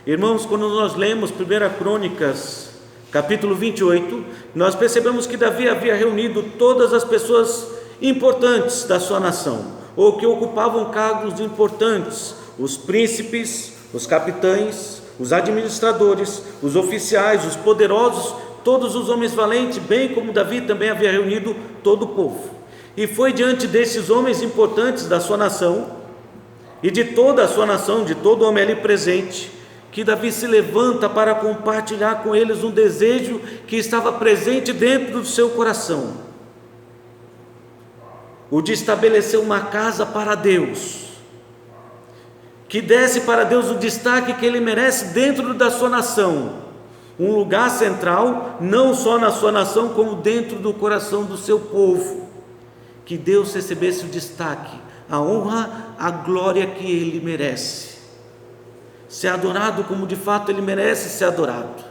Irmãos, quando nós lemos 1 Crônicas, capítulo 28, nós percebemos que Davi havia reunido todas as pessoas importantes da sua nação, ou que ocupavam cargos importantes: os príncipes, os capitães, os administradores, os oficiais, os poderosos, todos os homens valentes, bem como Davi também havia reunido todo o povo. E foi diante desses homens importantes da sua nação, e de toda a sua nação, de todo homem ali presente, que Davi se levanta para compartilhar com eles um desejo que estava presente dentro do seu coração: o de estabelecer uma casa para Deus, que desse para Deus o destaque que Ele merece dentro da sua nação, um lugar central, não só na sua nação, como dentro do coração do seu povo, que Deus recebesse o destaque, a honra, a glória que Ele merece, ser adorado como de fato Ele merece ser adorado,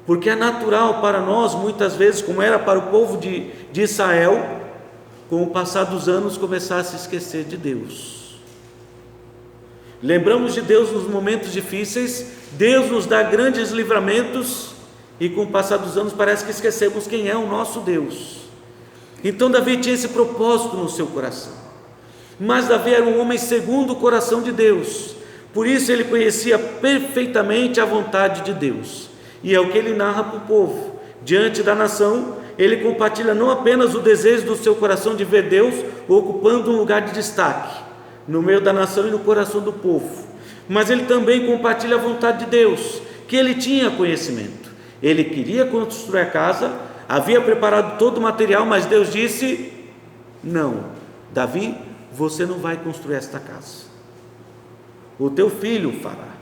porque é natural para nós, muitas vezes, como era para o povo de Israel, com o passar dos anos, começar a se esquecer de Deus. Lembramos de Deus nos momentos difíceis, Deus nos dá grandes livramentos, e com o passar dos anos parece que esquecemos quem é o nosso Deus. Então Davi tinha esse propósito no seu coração, mas Davi era um homem segundo o coração de Deus, por isso ele conhecia perfeitamente a vontade de Deus, e é o que ele narra para o povo. Diante da nação, ele compartilha não apenas o desejo do seu coração de ver Deus ocupando um lugar de destaque no meio da nação e no coração do povo, mas ele também compartilha a vontade de Deus, que ele tinha conhecimento. Ele queria construir a casa, havia preparado todo o material, mas Deus disse: não, Davi, você não vai construir esta casa, o teu filho fará.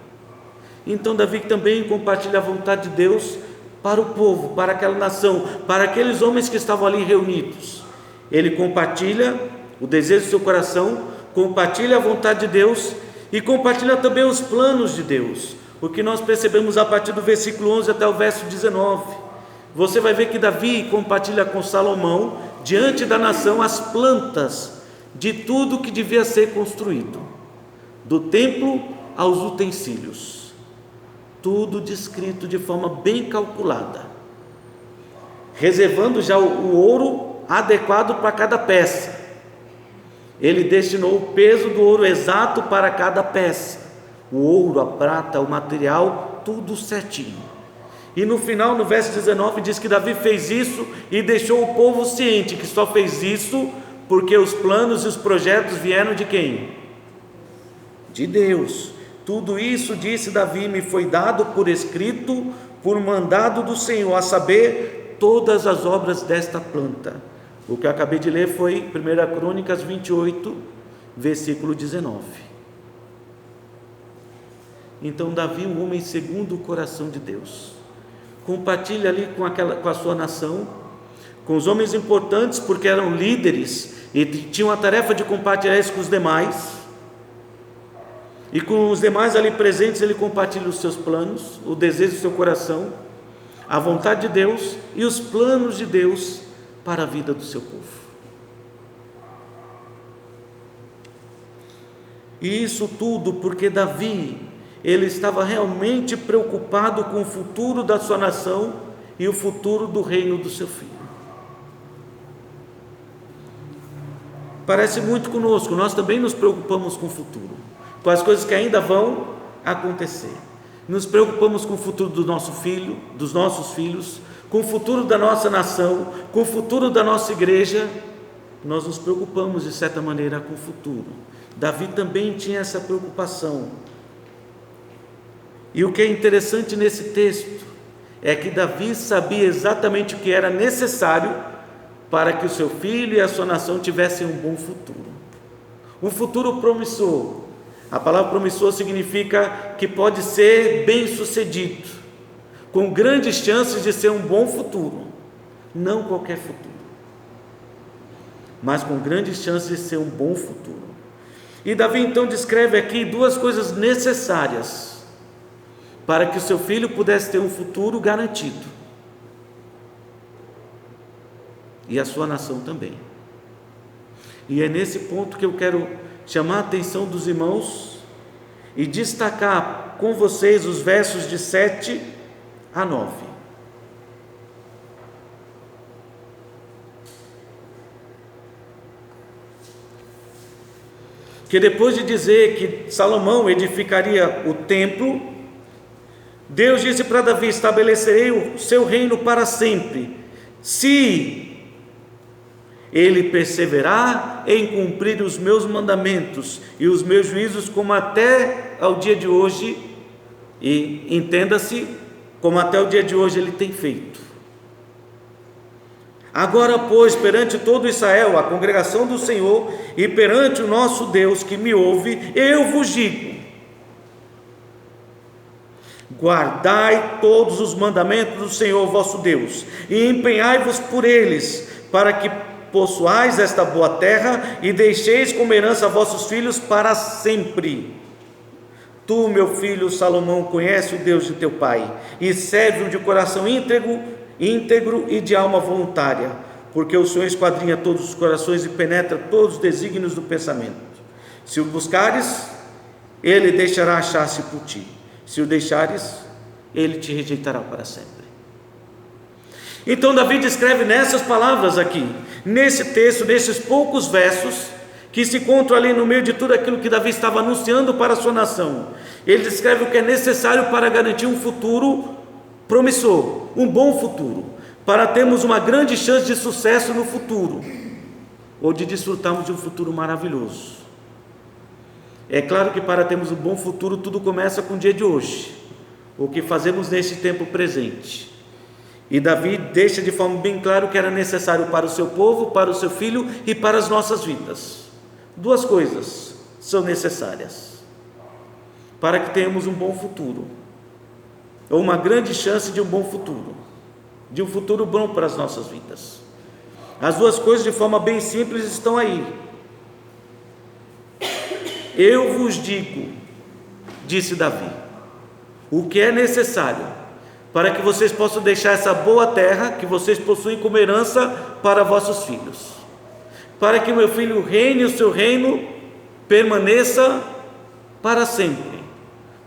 Então Davi também compartilha a vontade de Deus para o povo, para aquela nação, para aqueles homens que estavam ali reunidos. Ele compartilha o desejo do seu coração, compartilha a vontade de Deus e compartilha também os planos de Deus, o que nós percebemos a partir do versículo 11 até o verso 19. Você vai ver que Davi compartilha com Salomão, diante da nação, as plantas de tudo que devia ser construído, do templo aos utensílios, tudo descrito de forma bem calculada, reservando já o ouro adequado para cada peça. Ele destinou o peso do ouro exato para cada peça, o ouro, a prata, o material, tudo certinho. E no final, no verso 19, diz que Davi fez isso e deixou o povo ciente que só fez isso porque os planos e os projetos vieram de quem? De Deus. Tudo isso, disse Davi, me foi dado por escrito, por mandado do Senhor, a saber, todas as obras desta planta. O que eu acabei de ler foi 1 Crônicas 28, versículo 19. Então Davi, um homem segundo o coração de Deus, compartilha ali com a sua nação, com os homens importantes, porque eram líderes e tinham a tarefa de compartilhar isso com os demais. E com os demais ali presentes, ele compartilha os seus planos, o desejo do seu coração, a vontade de Deus e os planos de Deus para a vida do seu povo. E isso tudo porque Davi, ele estava realmente preocupado com o futuro da sua nação e o futuro do reino do seu filho. Parece muito conosco, nós também nos preocupamos com o futuro, com as coisas que ainda vão acontecer. Nos preocupamos com o futuro do nosso filho, dos nossos filhos, com o futuro da nossa nação, com o futuro da nossa igreja. Nós nos preocupamos de certa maneira com o futuro. Davi também tinha essa preocupação. E o que é interessante nesse texto é que Davi sabia exatamente o que era necessário para que o seu filho e a sua nação tivessem um bom futuro, um futuro promissor. A palavra promissor significa que pode ser bem sucedido, com grandes chances de ser um bom futuro, não qualquer futuro, mas com grandes chances de ser um bom futuro. E Davi então descreve aqui duas coisas necessárias para que o seu filho pudesse ter um futuro garantido, e a sua nação também. E é nesse ponto que eu quero chamar a atenção dos irmãos e destacar com vocês os versos de 7 a 9. Que depois de dizer que Salomão edificaria o templo, Deus disse para Davi: estabelecerei o seu reino para sempre, se ele perseverar em cumprir os meus mandamentos e os meus juízos, como até ao dia de hoje, e entenda-se, como até o dia de hoje ele tem feito. Agora, pois, perante todo Israel, a congregação do Senhor, e perante o nosso Deus que me ouve, eu vos digo: guardai todos os mandamentos do Senhor vosso Deus, e empenhai-vos por eles, para que possuais esta boa terra, e deixeis como herança a vossos filhos para sempre. Tu, meu filho Salomão, conhece o Deus de teu pai, e serve-o de coração íntegro e de alma voluntária, porque o Senhor esquadrinha todos os corações e penetra todos os desígnios do pensamento. Se o buscares, ele deixará achar-se por ti; se o deixares, ele te rejeitará para sempre. Então Davi descreve nessas palavras aqui, nesse texto, nesses poucos versos que se encontram ali no meio de tudo aquilo que Davi estava anunciando para a sua nação, ele descreve o que é necessário para garantir um futuro promissor, um bom futuro, para termos uma grande chance de sucesso no futuro, ou de desfrutarmos de um futuro maravilhoso. É claro que para termos um bom futuro, tudo começa com o dia de hoje, o que fazemos neste tempo presente. E Davi deixa de forma bem clara o que era necessário para o seu povo, para o seu filho e para as nossas vidas. Duas coisas são necessárias para que tenhamos um bom futuro, ou uma grande chance de um bom futuro, de um futuro bom para as nossas vidas. As duas coisas, de forma bem simples, estão aí. Eu vos digo, disse Davi, o que é necessário para que vocês possam deixar essa boa terra que vocês possuem como herança para vossos filhos, para que meu filho reine, o seu reino permaneça para sempre.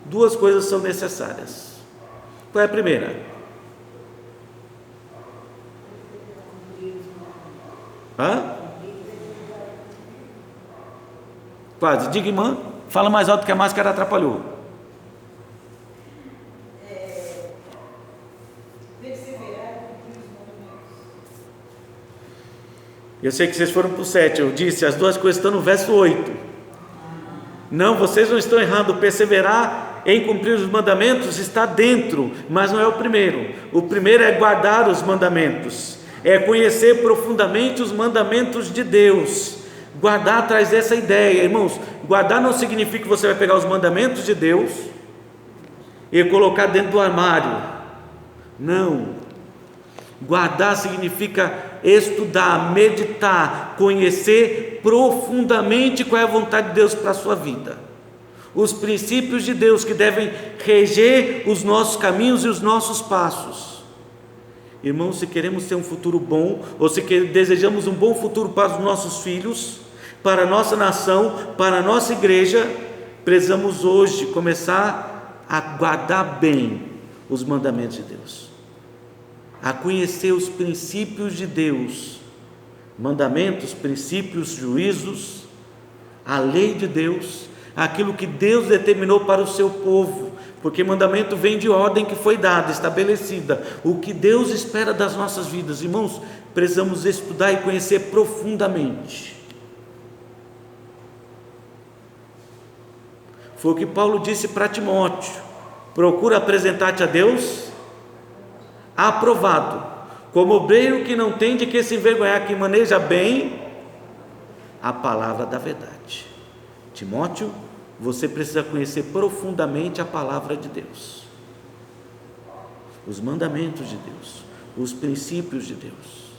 Duas coisas são necessárias. Qual é a primeira? Quase, diga, irmã, fala mais alto que a máscara atrapalhou. Eu sei que vocês foram para o 7, eu disse, as duas coisas estão no verso 8. Não, vocês não estão errando, perseverar em cumprir os mandamentos está dentro, mas não é o primeiro. O primeiro é guardar os mandamentos, é conhecer profundamente os mandamentos de Deus. Guardar traz essa ideia, irmãos. Guardar não significa que você vai pegar os mandamentos de Deus e colocar dentro do armário. Não. Guardar significa estudar, meditar, conhecer profundamente qual é a vontade de Deus para a sua vida, os princípios de Deus que devem reger os nossos caminhos e os nossos passos. Irmãos, se queremos ter um futuro bom, ou se desejamos um bom futuro para os nossos filhos, para a nossa nação, para a nossa igreja, precisamos hoje começar a guardar bem os mandamentos de Deus, a conhecer os princípios de Deus, mandamentos, princípios, juízos, a lei de Deus, aquilo que Deus determinou para o seu povo, porque mandamento vem de ordem que foi dada, estabelecida, o que Deus espera das nossas vidas. Irmãos, precisamos estudar e conhecer profundamente. Foi o que Paulo disse para Timóteo: procura apresentar-te a Deus aprovado, como obreiro que não tem de que se envergonhar, que maneja bem a palavra da verdade. Timóteo, você precisa conhecer profundamente a palavra de Deus, os mandamentos de Deus, os princípios de Deus.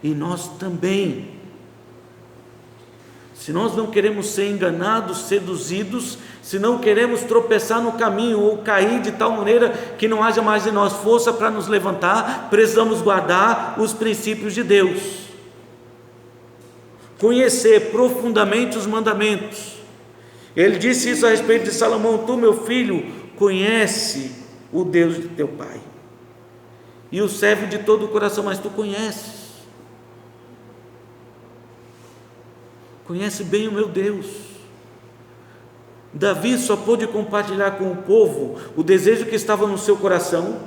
E nós também, se nós não queremos ser enganados, seduzidos, se não queremos tropeçar no caminho ou cair de tal maneira que não haja mais em nós força para nos levantar, precisamos guardar os princípios de Deus, conhecer profundamente os mandamentos. Ele disse isso a respeito de Salomão: tu, meu filho, conhece o Deus de teu pai e o serve de todo o coração. Mas tu conhece bem o meu Deus. Davi só pôde compartilhar com o povo o desejo que estava no seu coração,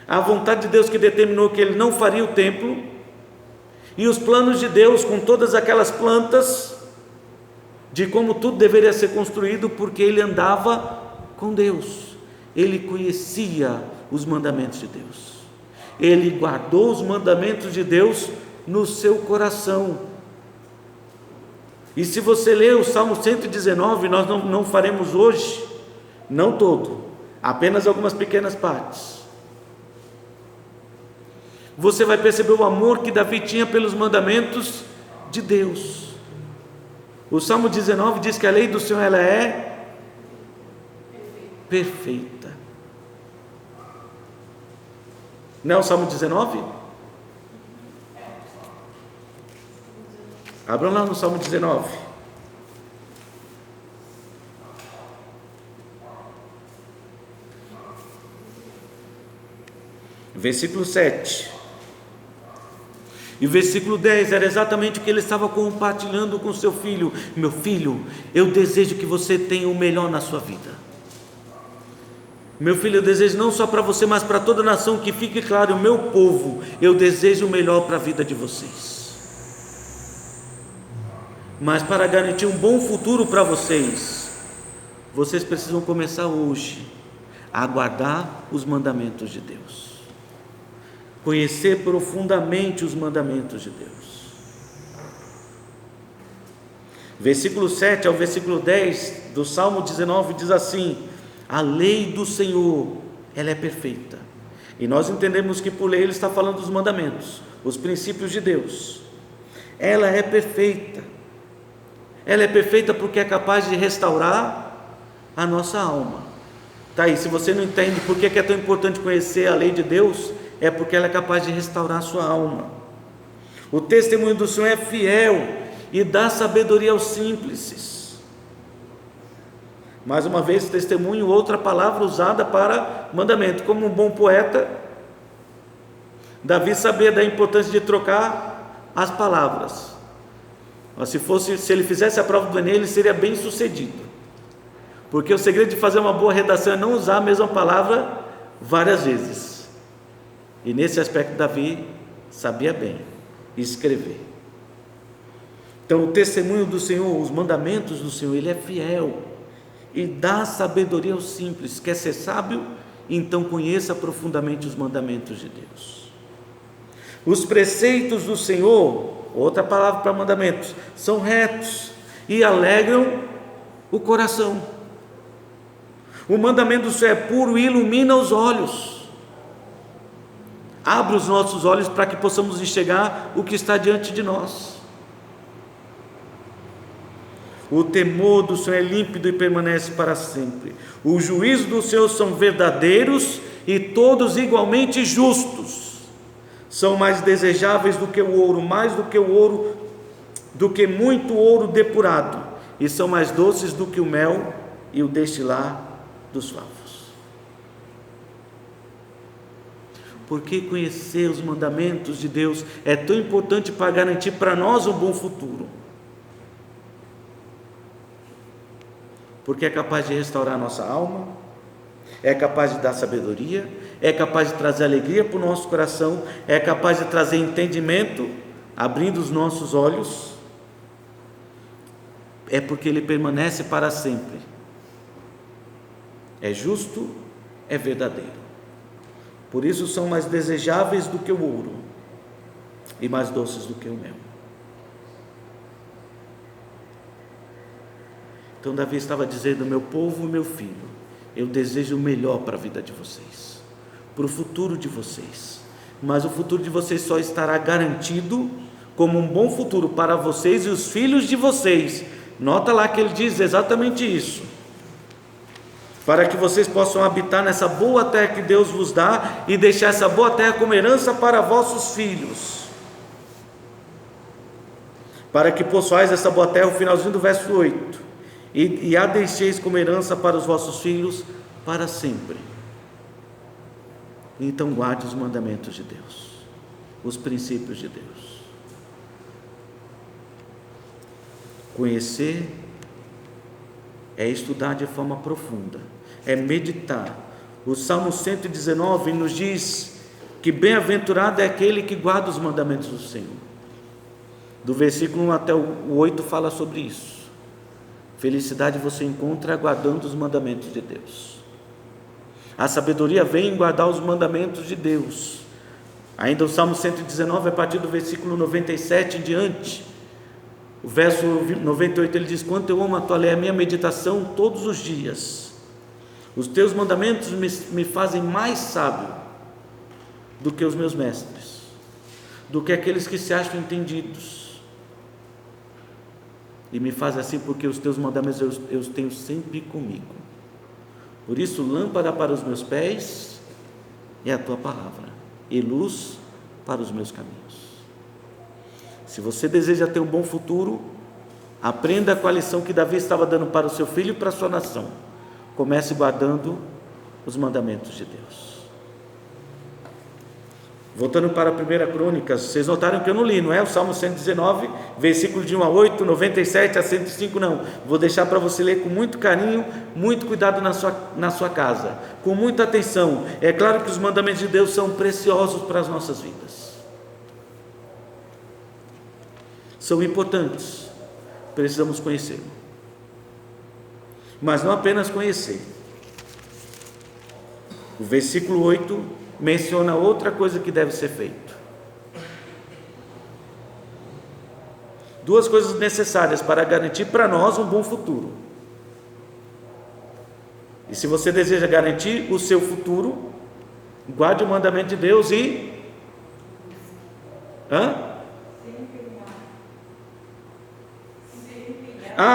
a vontade de Deus que determinou que ele não faria o templo, e os planos de Deus com todas aquelas plantas, de como tudo deveria ser construído, porque ele andava com Deus, ele conhecia os mandamentos de Deus, ele guardou os mandamentos de Deus no seu coração. E se você ler o Salmo 119, nós não faremos hoje, não todo, apenas algumas pequenas partes, você vai perceber o amor que Davi tinha pelos mandamentos de Deus. O Salmo 19 diz que a lei do Senhor, ela é perfeita. Não é o Salmo 19? Abram lá no Salmo 19. Versículo 7. E o versículo 10 era exatamente o que ele estava compartilhando com seu filho: meu filho, eu desejo que você tenha o melhor na sua vida. Meu filho, eu desejo não só para você, mas para toda a nação, que fique claro, o meu povo, eu desejo o melhor para a vida de vocês. Mas para garantir um bom futuro para vocês, vocês precisam começar hoje a guardar os mandamentos de Deus, conhecer profundamente os mandamentos de Deus. Versículo 7 ao versículo 10 do Salmo 19 diz assim: a lei do Senhor, ela é perfeita. E nós entendemos que por lei ele está falando dos mandamentos, os princípios de Deus. Ela é perfeita. Ela é perfeita porque é capaz de restaurar a nossa alma. Tá aí, se você não entende por que é tão importante conhecer a lei de Deus, é porque ela é capaz de restaurar a sua alma. O testemunho do Senhor é fiel e dá sabedoria aos simples. Mais uma vez, testemunho, outra palavra usada para mandamento. Como um bom poeta, Davi sabia da importância de trocar as palavras. Mas se ele fizesse a prova do Enem, ele seria bem sucedido, porque o segredo de fazer uma boa redação é não usar a mesma palavra várias vezes. E nesse aspecto Davi sabia bem escrever. Então o testemunho do Senhor, os mandamentos do Senhor, ele é fiel e dá sabedoria aos simples. Quer ser sábio? Então conheça profundamente os mandamentos de Deus. Os preceitos do Senhor, outra palavra para mandamentos, são retos e alegram o coração. O mandamento do Senhor é puro e ilumina os olhos. Abre os nossos olhos para que possamos enxergar o que está diante de nós. O temor do Senhor é límpido e permanece para sempre. Os juízos do Senhor são verdadeiros e todos igualmente justos. São mais desejáveis do que o ouro, mais do que o ouro, do que muito ouro depurado, e são mais doces do que o mel e o destilar dos favos. Por que conhecer os mandamentos de Deus é tão importante para garantir para nós um bom futuro? Porque é capaz de restaurar a nossa alma, é capaz de dar sabedoria, é capaz de trazer alegria para o nosso coração, é capaz de trazer entendimento, abrindo os nossos olhos. É porque ele permanece para sempre. É justo, é verdadeiro. Por isso são mais desejáveis do que o ouro e mais doces do que o mel. Então Davi estava dizendo: meu povo, meu filho, eu desejo o melhor para a vida de vocês, para o futuro de vocês, mas o futuro de vocês só estará garantido como um bom futuro para vocês e os filhos de vocês. Nota lá que ele diz exatamente isso: para que vocês possam habitar nessa boa terra que Deus vos dá e deixar essa boa terra como herança para vossos filhos, para que possuais essa boa terra. O finalzinho do verso 8: e a deixeis como herança para os vossos filhos para sempre. Então guarde os mandamentos de Deus, os princípios de Deus. Conhecer é estudar de forma profunda, é meditar. O Salmo 119 nos diz que bem-aventurado é aquele que guarda os mandamentos do Senhor. Do versículo 1 até o 8 fala sobre isso. Felicidade você encontra guardando os mandamentos de Deus. A sabedoria vem em guardar os mandamentos de Deus. Ainda o Salmo 119, a partir do versículo 97 em diante, o verso 98, ele diz: quanto eu amo a tua lei, a minha meditação todos os dias. Os teus mandamentos me fazem mais sábio do que os meus mestres, do que aqueles que se acham entendidos. E me faz assim porque os teus mandamentos eu os tenho sempre comigo. Por isso, lâmpada para os meus pés é a tua palavra, e luz para os meus caminhos. Se você deseja ter um bom futuro, aprenda com a lição que Davi estava dando para o seu filho e para a sua nação. Comece guardando os mandamentos de Deus. Voltando para a 1 Crônicas, vocês notaram que eu não li, não é o Salmo 119, versículo de 1 a 8, 97 a 105, não. Vou deixar para você ler com muito carinho, muito cuidado na sua casa, com muita atenção. É claro que os mandamentos de Deus são preciosos para as nossas vidas. São importantes, precisamos conhecê-lo. Mas não apenas conhecer. O versículo 8 menciona outra coisa que deve ser feito. Duas coisas necessárias para garantir para nós um bom futuro. E se você deseja garantir o seu futuro, guarde o mandamento de Deus e...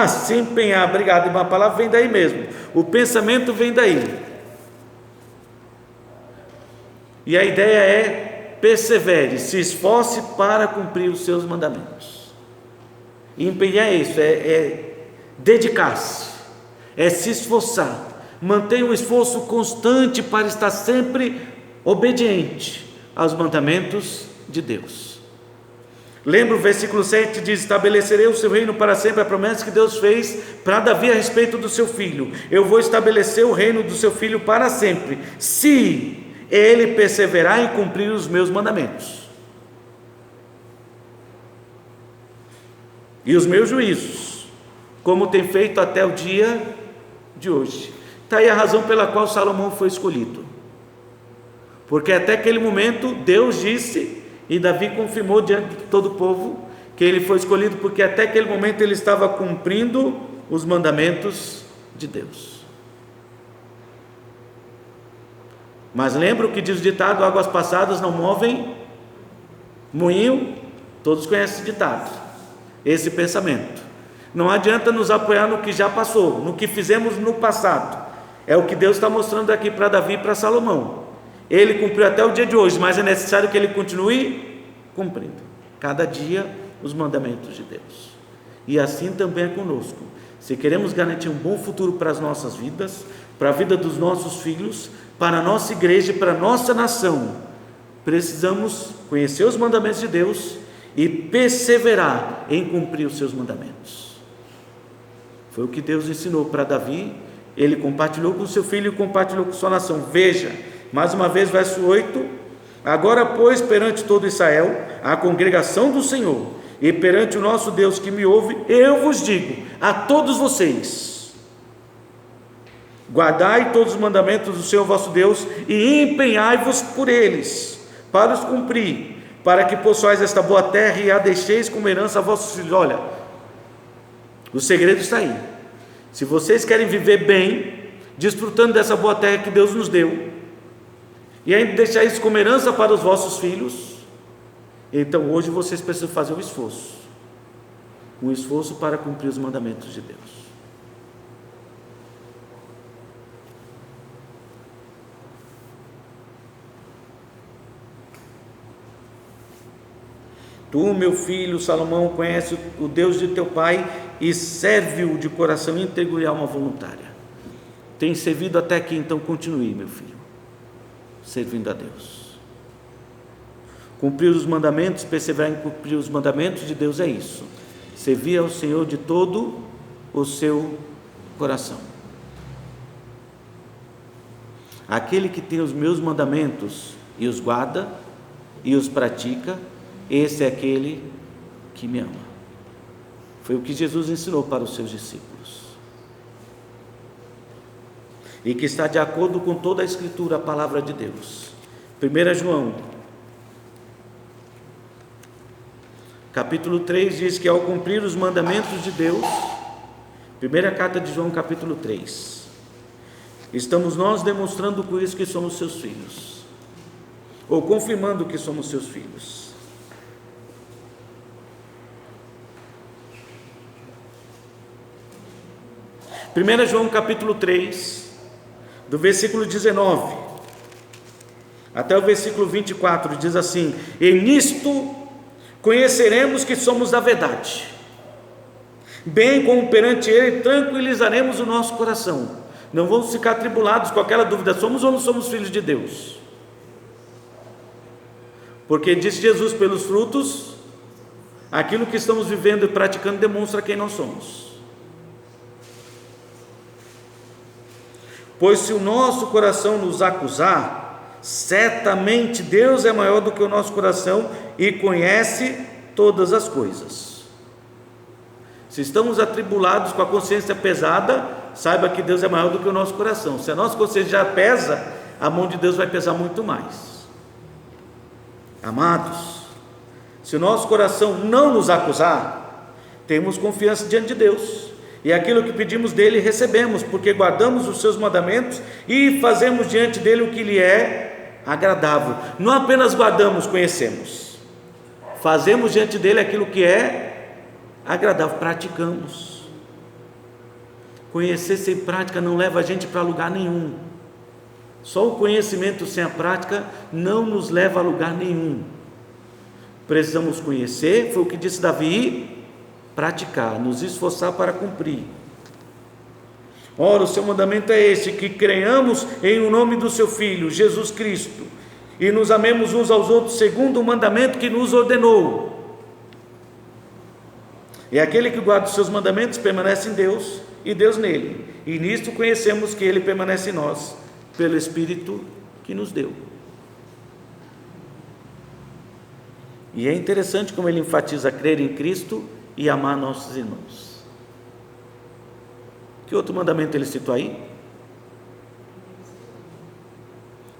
se empenhar, obrigado, a palavra vem daí mesmo, o pensamento vem daí. E a ideia é: persevere, se esforce para cumprir os seus mandamentos. E empenhar é isso, é dedicar-se, é se esforçar. Mantenha um esforço constante para estar sempre obediente aos mandamentos de Deus. Lembra o versículo 7, diz: estabelecerei o seu reino para sempre. A promessa que Deus fez para Davi a respeito do seu filho: eu vou estabelecer o reino do seu filho para sempre, se ele perseverar em cumprir os meus mandamentos e os meus juízos, como tem feito até o dia de hoje. Está aí a razão pela qual Salomão foi escolhido, porque até aquele momento Deus disse, e Davi confirmou diante de todo o povo, que ele foi escolhido porque até aquele momento ele estava cumprindo os mandamentos de Deus. Mas lembra o que diz o ditado: águas passadas não movem moinho? Todos conhecem esse ditado, esse pensamento. Não adianta nos apoiar no que já passou, no que fizemos no passado. É o que Deus está mostrando aqui para Davi e para Salomão. Ele cumpriu até o dia de hoje, mas é necessário que ele continue cumprindo cada dia os mandamentos de Deus. E assim também é conosco. Se queremos garantir um bom futuro para as nossas vidas, para a vida dos nossos filhos, para a nossa igreja e para a nossa nação, precisamos conhecer os mandamentos de Deus e perseverar em cumprir os seus mandamentos. Foi o que Deus ensinou para Davi, ele compartilhou com seu filho e compartilhou com sua nação. Veja, mais uma vez, verso 8: agora, pois, perante todo Israel, a congregação do Senhor, e perante o nosso Deus que me ouve, eu vos digo a todos vocês: guardai todos os mandamentos do Senhor vosso Deus e empenhai-vos por eles, para os cumprir, para que possuais esta boa terra e a deixeis como herança a vossos filhos. Olha, o segredo está aí. Se vocês querem viver bem, desfrutando dessa boa terra que Deus nos deu, e ainda deixar isso como herança para os vossos filhos, então hoje vocês precisam fazer um esforço para cumprir os mandamentos de Deus. Tu, meu filho Salomão, conhece o Deus de teu pai e serve-o de coração íntegro e alma voluntária. Tem servido até aqui, então continue, meu filho, servindo a Deus. Cumprir os mandamentos, perseverar em cumprir os mandamentos de Deus é isso: servir ao Senhor de todo o seu coração. Aquele que tem os meus mandamentos e os guarda e os pratica, esse é aquele que me ama. Foi o que Jesus ensinou para os seus discípulos, e que está de acordo com toda a Escritura, a palavra de Deus. 1 João, capítulo 3, diz que ao cumprir os mandamentos de Deus, primeira carta de João, capítulo 3, estamos nós demonstrando com isso que somos seus filhos, ou confirmando que somos seus filhos. 1 João capítulo 3, do versículo 19 até o versículo 24, diz assim: e nisto conheceremos que somos da verdade, bem como perante Ele tranquilizaremos o nosso coração. Não vamos ficar atribulados com aquela dúvida: somos ou não somos filhos de Deus? Porque disse Jesus: pelos frutos, aquilo que estamos vivendo e praticando demonstra quem nós somos. Pois se o nosso coração nos acusar, certamente Deus é maior do que o nosso coração e conhece todas as coisas. Se estamos atribulados com a consciência pesada, saiba que Deus é maior do que o nosso coração. Se a nossa consciência já pesa, a mão de Deus vai pesar muito mais. Amados, se o nosso coração não nos acusar, temos confiança diante de Deus, e aquilo que pedimos dele recebemos, porque guardamos os seus mandamentos e fazemos diante dele o que lhe é agradável. Não apenas guardamos, conhecemos, fazemos diante dele aquilo que é agradável, praticamos. Conhecer sem prática não leva a gente para lugar nenhum. Só o conhecimento sem a prática não nos leva a lugar nenhum. Precisamos conhecer, foi o que disse Davi, praticar, nos esforçar para cumprir. Ora, o seu mandamento é este: que creiamos em o nome do seu Filho, Jesus Cristo, e nos amemos uns aos outros segundo o mandamento que nos ordenou. E aquele que guarda os seus mandamentos permanece em Deus, e Deus nele, e nisto conhecemos que ele permanece em nós, pelo Espírito que nos deu. E é interessante como ele enfatiza crer em Cristo e amar nossos irmãos. Que outro mandamento ele citou aí?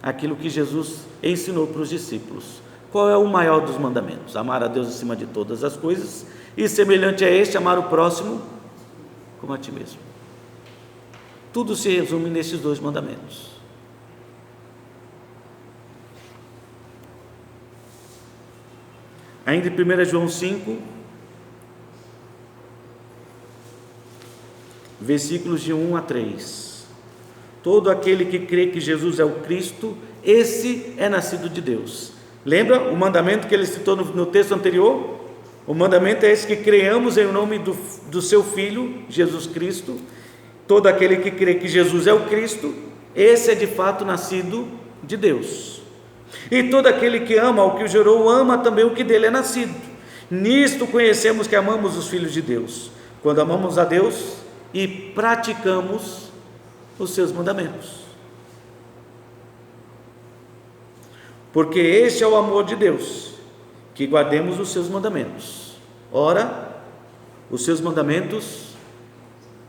Aquilo que Jesus ensinou para os discípulos. Qual é o maior dos mandamentos? Amar a Deus acima de todas as coisas, e semelhante a este, amar o próximo como a ti mesmo. Tudo se resume nesses dois mandamentos. Ainda em 1 João 5, versículos de 1 a 3. Todo aquele que crê que Jesus é o Cristo, esse é nascido de Deus. Lembra o mandamento que ele citou no texto anterior? O mandamento é esse: que creiamos em nome do seu Filho, Jesus Cristo. Todo aquele que crê que Jesus é o Cristo, esse é de fato nascido de Deus. E todo aquele que ama ao que o gerou, ama também o que dele é nascido. Nisto conhecemos que amamos os filhos de Deus, quando amamos a Deus e praticamos os seus mandamentos. Porque este é o amor de Deus, que guardemos os seus mandamentos. Ora, os seus mandamentos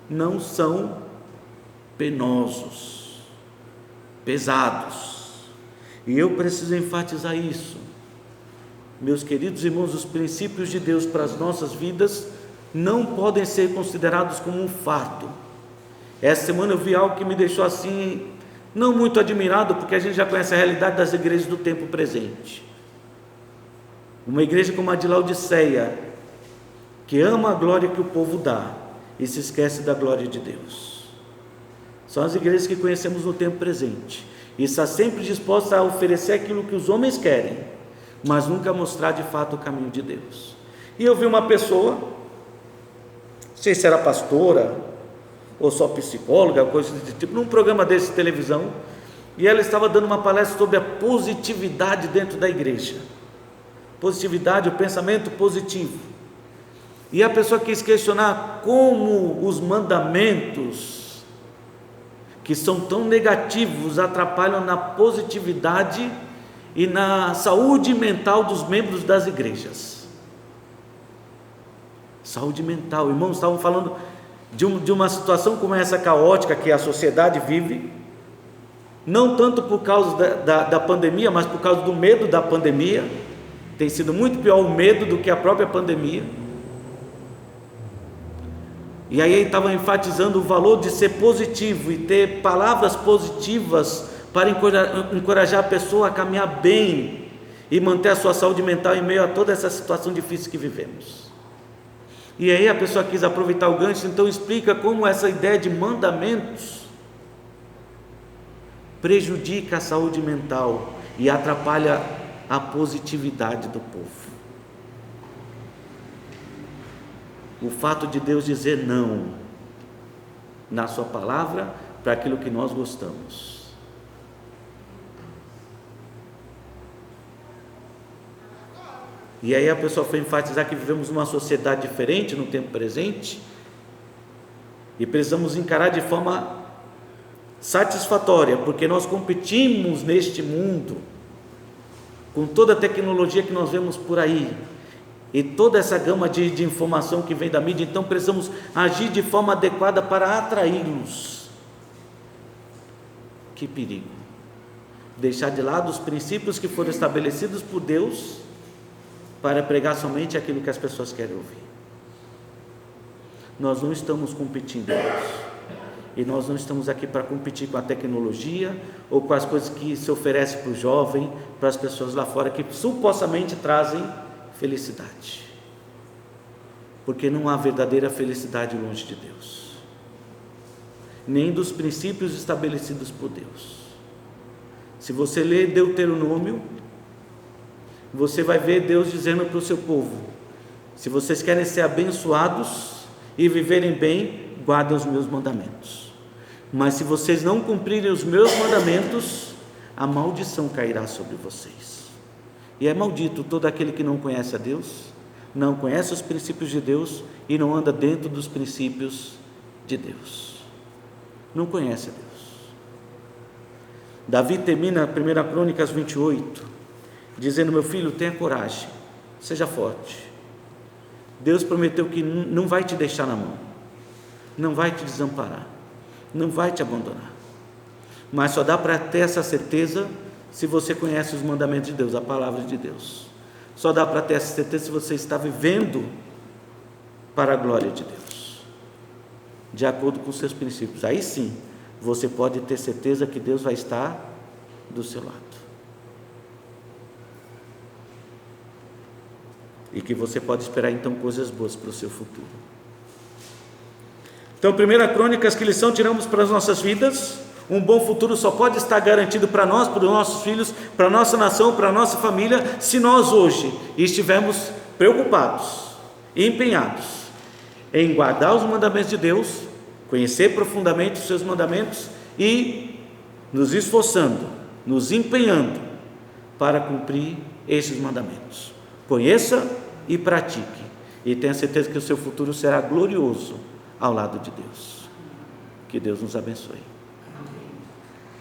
não são penosos, pesados. E eu preciso enfatizar isso. Meus queridos irmãos, os princípios de Deus para as nossas vidas não podem ser considerados como um fardo. Essa semana eu vi algo que me deixou assim, não muito admirado, porque a gente já conhece a realidade das igrejas do tempo presente. Uma igreja como a de Laodiceia, que ama a glória que o povo dá e se esquece da glória de Deus. São as igrejas que conhecemos no tempo presente, e está sempre disposta a oferecer aquilo que os homens querem, mas nunca mostrar de fato o caminho de Deus. E eu vi uma pessoa sei se era pastora ou só psicóloga, coisa desse tipo, num programa desse de televisão, e ela estava dando uma palestra sobre a positividade dentro da igreja. Positividade, o pensamento positivo. E a pessoa quis questionar como os mandamentos, que são tão negativos, atrapalham na positividade e na saúde mental dos membros das igrejas. Saúde mental, irmãos, estavam falando de uma situação como essa caótica que a sociedade vive, não tanto por causa da pandemia, mas por causa do medo da pandemia. Tem sido muito pior o medo do que a própria pandemia. E aí ele estava enfatizando o valor de ser positivo e ter palavras positivas para encorajar a pessoa a caminhar bem e manter a sua saúde mental em meio a toda essa situação difícil que vivemos. E aí a pessoa quis aproveitar o gancho, então explica como essa ideia de mandamentos prejudica a saúde mental e atrapalha a positividade do povo. O fato de Deus dizer não na sua palavra para aquilo que nós gostamos. E aí a pessoa foi enfatizar que vivemos numa sociedade diferente no tempo presente e precisamos encarar de forma satisfatória, porque nós competimos neste mundo com toda a tecnologia que nós vemos por aí e toda essa gama de informação que vem da mídia. Então precisamos agir de forma adequada para atraí-los. Que perigo! Deixar de lado os princípios que foram estabelecidos por Deus para pregar somente aquilo que as pessoas querem ouvir. Nós não estamos competindo, e nós não estamos aqui para competir com a tecnologia ou com as coisas que se oferecem para o jovem, para as pessoas lá fora que supostamente trazem felicidade, porque não há verdadeira felicidade longe de Deus, nem dos princípios estabelecidos por Deus. Se você ler Deuteronômio, você vai ver Deus dizendo para o seu povo: se vocês querem ser abençoados e viverem bem, guardem os meus mandamentos, mas se vocês não cumprirem os meus mandamentos, a maldição cairá sobre vocês. E é maldito todo aquele que não conhece a Deus, não conhece os princípios de Deus e não anda dentro dos princípios de Deus. Não conhece a Deus. Davi termina 1 Crônicas 28 dizendo: meu filho, tenha coragem, seja forte. Deus prometeu que não vai te deixar na mão, não vai te desamparar, não vai te abandonar, mas só dá para ter essa certeza se você conhece os mandamentos de Deus, a palavra de Deus. Só dá para ter essa certeza se você está vivendo para a glória de Deus, de acordo com os seus princípios. Aí sim, você pode ter certeza que Deus vai estar do seu lado, e que você pode esperar então coisas boas para o seu futuro. Então, 1 Crônicas, que lição tiramos para as nossas vidas? Um bom futuro só pode estar garantido para nós, para os nossos filhos, para a nossa nação, para a nossa família, se nós hoje estivermos preocupados e empenhados em guardar os mandamentos de Deus, conhecer profundamente os seus mandamentos e nos esforçando, nos empenhando para cumprir esses mandamentos. Conheça e pratique, e tenha certeza que o seu futuro será glorioso ao lado de Deus. Que Deus nos abençoe.